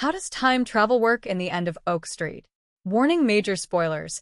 How does time travel work in the end of Oak Street? Warning: major spoilers.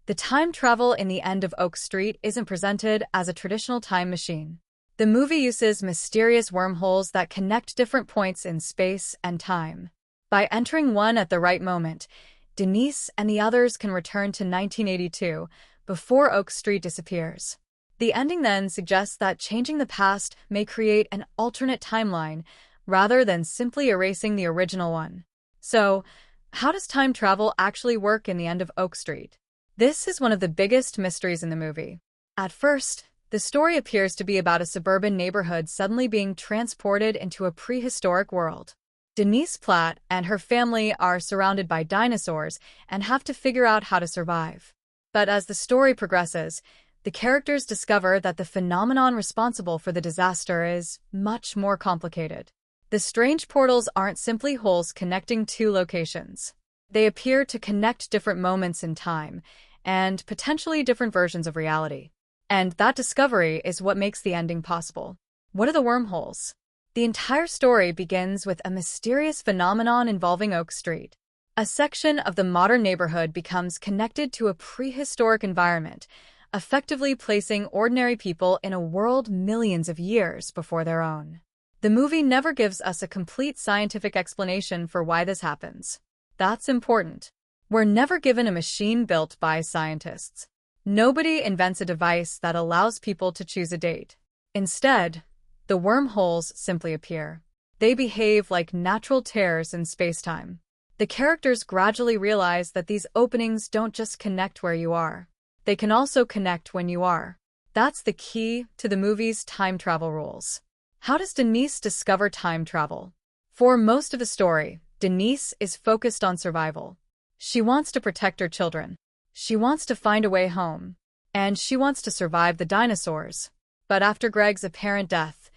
The time travel in the end of Oak Street isn't presented as a traditional time machine. The movie uses mysterious wormholes that connect different points in space and time. By entering one at the right moment, Denise and the others can return to 1982 before Oak Street disappears. The ending then suggests that changing the past may create an alternate timeline rather than simply erasing the original one. So, how does time travel actually work in the end of Oak Street? This is one of the biggest mysteries in the movie. At first, the story appears to be about a suburban neighborhood suddenly being transported into a prehistoric world. Denise Platt and her family are surrounded by dinosaurs and have to figure out how to survive. But as the story progresses, the characters discover that the phenomenon responsible for the disaster is much more complicated. The strange portals aren't simply holes connecting two locations. They appear to connect different moments in time and potentially different versions of reality. And that discovery is what makes the ending possible. What are the wormholes? The entire story begins with a mysterious phenomenon involving Oak Street. A section of the modern neighborhood becomes connected to a prehistoric environment, effectively placing ordinary people in a world millions of years before their own. The movie never gives us a complete scientific explanation for why this happens. That's important. We're never given a machine built by scientists. Nobody invents a device that allows people to choose a date. Instead, the wormholes simply appear. They behave like natural tears in space-time. The characters gradually realize that these openings don't just connect where you are. They can also connect when you are. That's the key to the movie's time travel rules. How does Denise discover time travel? For most of the story, Denise is focused on survival. She wants to protect her children. She wants to find a way home. And she wants to survive the dinosaurs. But after Greg's apparent death,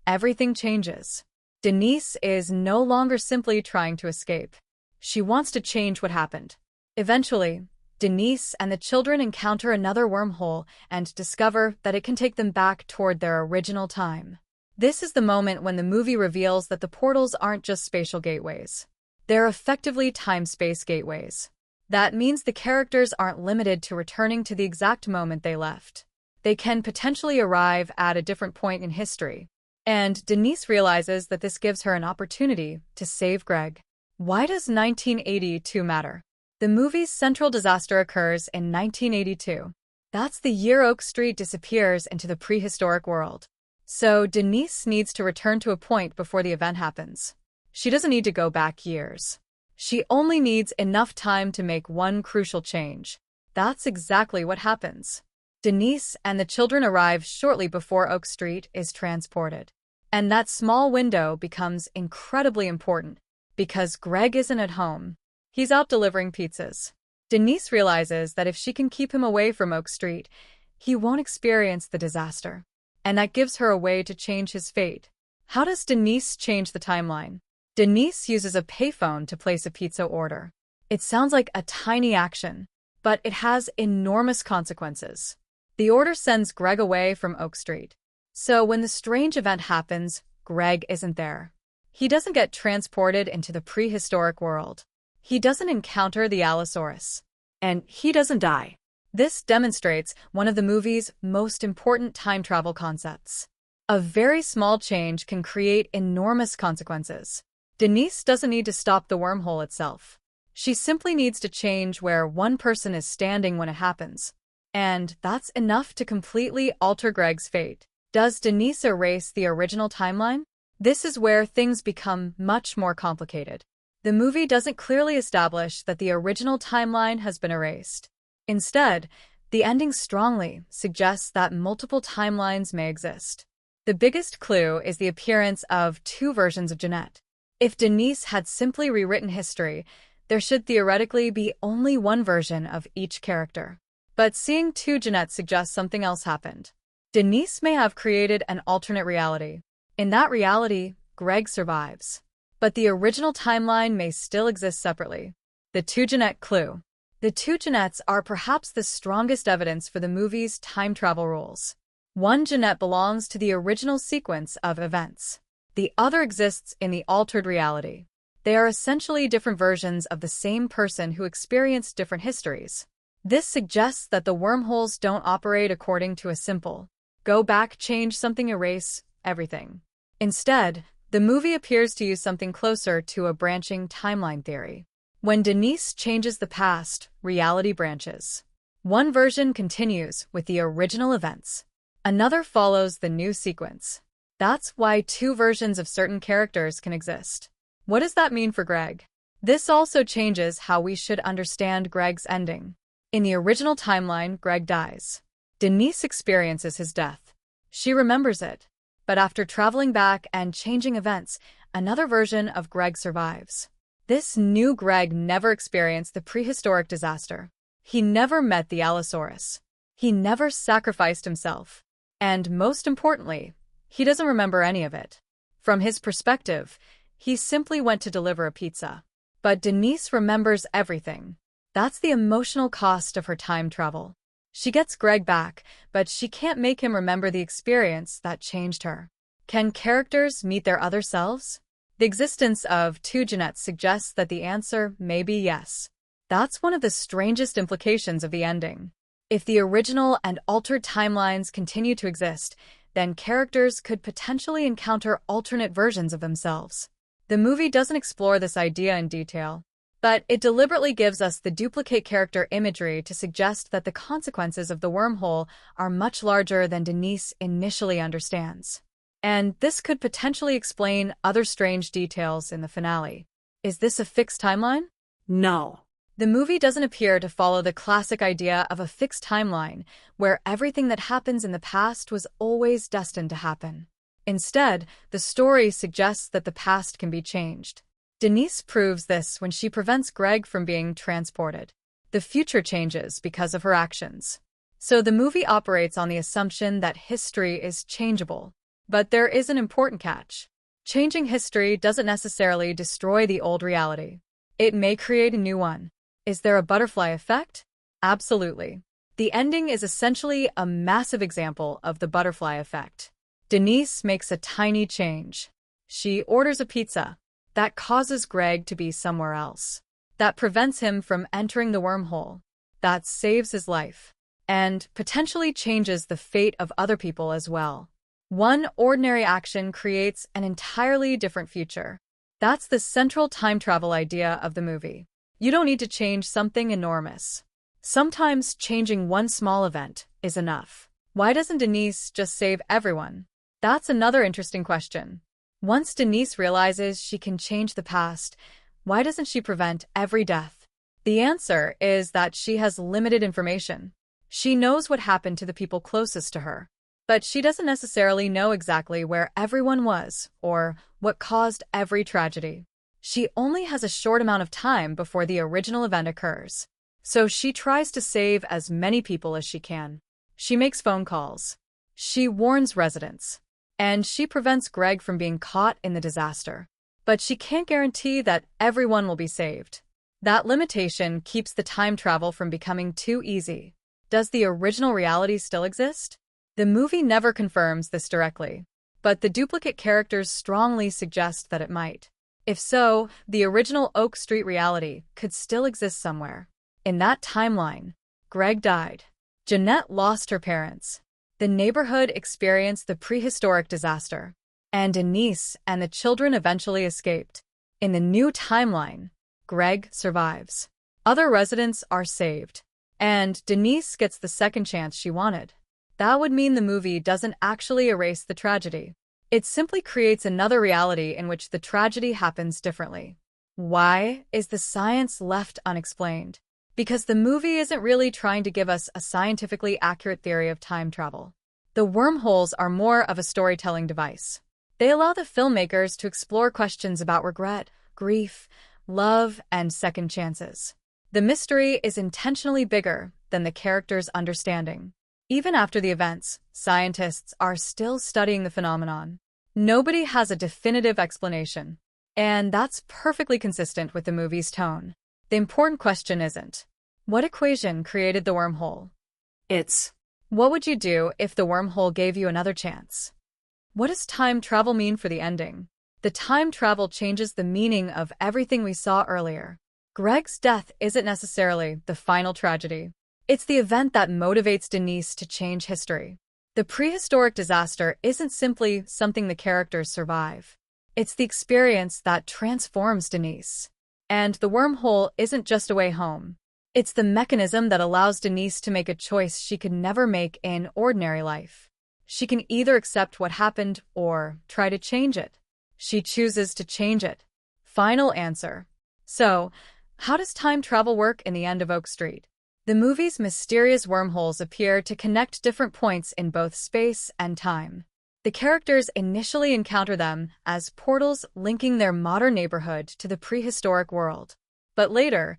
everything changes. Denise is no longer simply trying to escape. She wants to change what happened. Eventually, Denise and the children encounter another wormhole and discover that it can take them back toward their original time. This is the moment when the movie reveals that the portals aren't just spatial gateways. They're effectively time-space gateways. That means the characters aren't limited to returning to the exact moment they left. They can potentially arrive at a different point in history. And Denise realizes that this gives her an opportunity to save Greg. Why does 1982 matter? The movie's central disaster occurs in 1982. That's the year Oak Street disappears into the prehistoric world. So Denise needs to return to a point before the event happens. She doesn't need to go back years. She only needs enough time to make one crucial change. That's exactly what happens. Denise and the children arrive shortly before Oak Street is transported. And that small window becomes incredibly important because Greg isn't at home. He's out delivering pizzas. Denise realizes that if she can keep him away from Oak Street, he won't experience the disaster. And that gives her a way to change his fate. How does Denise change the timeline? Denise uses a payphone to place a pizza order. It sounds like a tiny action, but it has enormous consequences. The order sends Greg away from Oak Street. So when the strange event happens, Greg isn't there. He doesn't get transported into the prehistoric world. He doesn't encounter the Allosaurus. And he doesn't die. This demonstrates one of the movie's most important time travel concepts. A very small change can create enormous consequences. Denise doesn't need to stop the wormhole itself. She simply needs to change where one person is standing when it happens. And that's enough to completely alter Greg's fate. Does Denise erase the original timeline? This is where things become much more complicated. The movie doesn't clearly establish that the original timeline has been erased. Instead, the ending strongly suggests that multiple timelines may exist. The biggest clue is the appearance of two versions of Jeanette. If Denise had simply rewritten history, there should theoretically be only one version of each character. But seeing two Jeanettes suggests something else happened. Denise may have created an alternate reality. In that reality, Greg survives. But the original timeline may still exist separately. The two Jeanette clue. The two Jeanettes are perhaps the strongest evidence for the movie's time travel rules. One Jeanette belongs to the original sequence of events. The other exists in the altered reality. They are essentially different versions of the same person who experienced different histories. This suggests that the wormholes don't operate according to a simple go back, change something, erase everything. Instead, the movie appears to use something closer to a branching timeline theory. When Denise changes the past, reality branches. One version continues with the original events. Another follows the new sequence. That's why two versions of certain characters can exist. What does that mean for Greg? This also changes how we should understand Greg's ending. In the original timeline, Greg dies. Denise experiences his death. She remembers it. But after traveling back and changing events, another version of Greg survives. This new Greg never experienced the prehistoric disaster. He never met the Allosaurus. He never sacrificed himself. And most importantly, he doesn't remember any of it. From his perspective, he simply went to deliver a pizza. But Denise remembers everything. That's the emotional cost of her time travel. She gets Greg back, but she can't make him remember the experience that changed her. Can characters meet their other selves? The existence of two Jeanettes suggests that the answer may be yes. That's one of the strangest implications of the ending. If the original and altered timelines continue to exist, then characters could potentially encounter alternate versions of themselves. The movie doesn't explore this idea in detail, but it deliberately gives us the duplicate character imagery to suggest that the consequences of the wormhole are much larger than Denise initially understands. And this could potentially explain other strange details in the finale. Is this a fixed timeline? No. The movie doesn't appear to follow the classic idea of a fixed timeline, where everything that happens in the past was always destined to happen. Instead, the story suggests that the past can be changed. Denise proves this when she prevents Greg from being transported. The future changes because of her actions. So the movie operates on the assumption that history is changeable. But there is an important catch. Changing history doesn't necessarily destroy the old reality. It may create a new one. Is there a butterfly effect? Absolutely. The ending is essentially a massive example of the butterfly effect. Denise makes a tiny change. She orders a pizza. That causes Greg to be somewhere else. That prevents him from entering the wormhole. That saves his life. And potentially changes the fate of other people as well. One ordinary action creates an entirely different future. That's the central time travel idea of the movie. You don't need to change something enormous. Sometimes changing one small event is enough. Why doesn't Denise just save everyone? That's another interesting question. Once Denise realizes she can change the past, why doesn't she prevent every death? The answer is that she has limited information. She knows what happened to the people closest to her, but she doesn't necessarily know exactly where everyone was or what caused every tragedy. She only has a short amount of time before the original event occurs. So she tries to save as many people as she can. She makes phone calls. She warns residents. And she prevents Greg from being caught in the disaster. But she can't guarantee that everyone will be saved. That limitation keeps the time travel from becoming too easy. Does the original reality still exist? The movie never confirms this directly, but the duplicate characters strongly suggest that it might. If so, the original Oak Street reality could still exist somewhere. In that timeline, Greg died. Jeanette lost her parents. The neighborhood experienced the prehistoric disaster, and Denise and the children eventually escaped. In the new timeline, Greg survives. Other residents are saved, and Denise gets the second chance she wanted. That would mean the movie doesn't actually erase the tragedy. It simply creates another reality in which the tragedy happens differently. Why is the science left unexplained? Because the movie isn't really trying to give us a scientifically accurate theory of time travel. The wormholes are more of a storytelling device. They allow the filmmakers to explore questions about regret, grief, love, and second chances. The mystery is intentionally bigger than the characters' understanding. Even after the events, scientists are still studying the phenomenon. Nobody has a definitive explanation. And that's perfectly consistent with the movie's tone. The important question isn't, what equation created the wormhole? It's, what would you do if the wormhole gave you another chance? What does time travel mean for the ending? The time travel changes the meaning of everything we saw earlier. Greg's death isn't necessarily the final tragedy. It's the event that motivates Denise to change history. The prehistoric disaster isn't simply something the characters survive. It's the experience that transforms Denise. And the wormhole isn't just a way home. It's the mechanism that allows Denise to make a choice she could never make in ordinary life. She can either accept what happened or try to change it. She chooses to change it. Final answer. So, how does time travel work in The End of Oak Street? The movie's mysterious wormholes appear to connect different points in both space and time. The characters initially encounter them as portals linking their modern neighborhood to the prehistoric world. But later,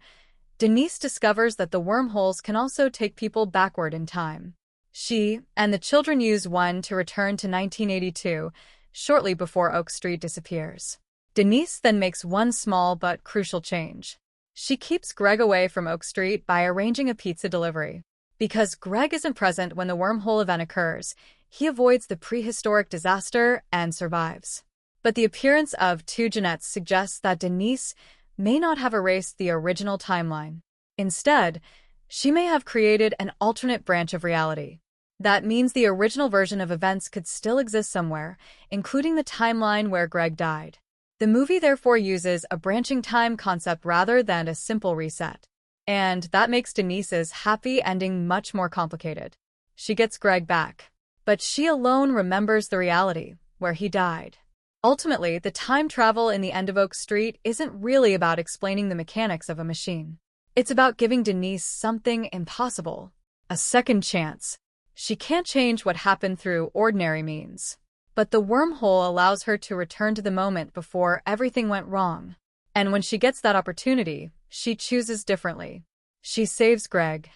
Denise discovers that the wormholes can also take people backward in time. She and the children use one to return to 1982, shortly before Oak Street disappears. Denise then makes one small but crucial change. She keeps Greg away from Oak Street by arranging a pizza delivery. Because Greg isn't present when the wormhole event occurs, he avoids the prehistoric disaster and survives. But the appearance of two Jeanettes suggests that Denise may not have erased the original timeline. Instead, she may have created an alternate branch of reality. That means the original version of events could still exist somewhere, including the timeline where Greg died. The movie therefore uses a branching time concept rather than a simple reset. And that makes Denise's happy ending much more complicated. She gets Greg back, but she alone remembers the reality, where he died. Ultimately, the time travel in The End of Oak Street isn't really about explaining the mechanics of a machine. It's about giving Denise something impossible, a second chance. She can't change what happened through ordinary means. But the wormhole allows her to return to the moment before everything went wrong. And when she gets that opportunity, she chooses differently. She saves Greg,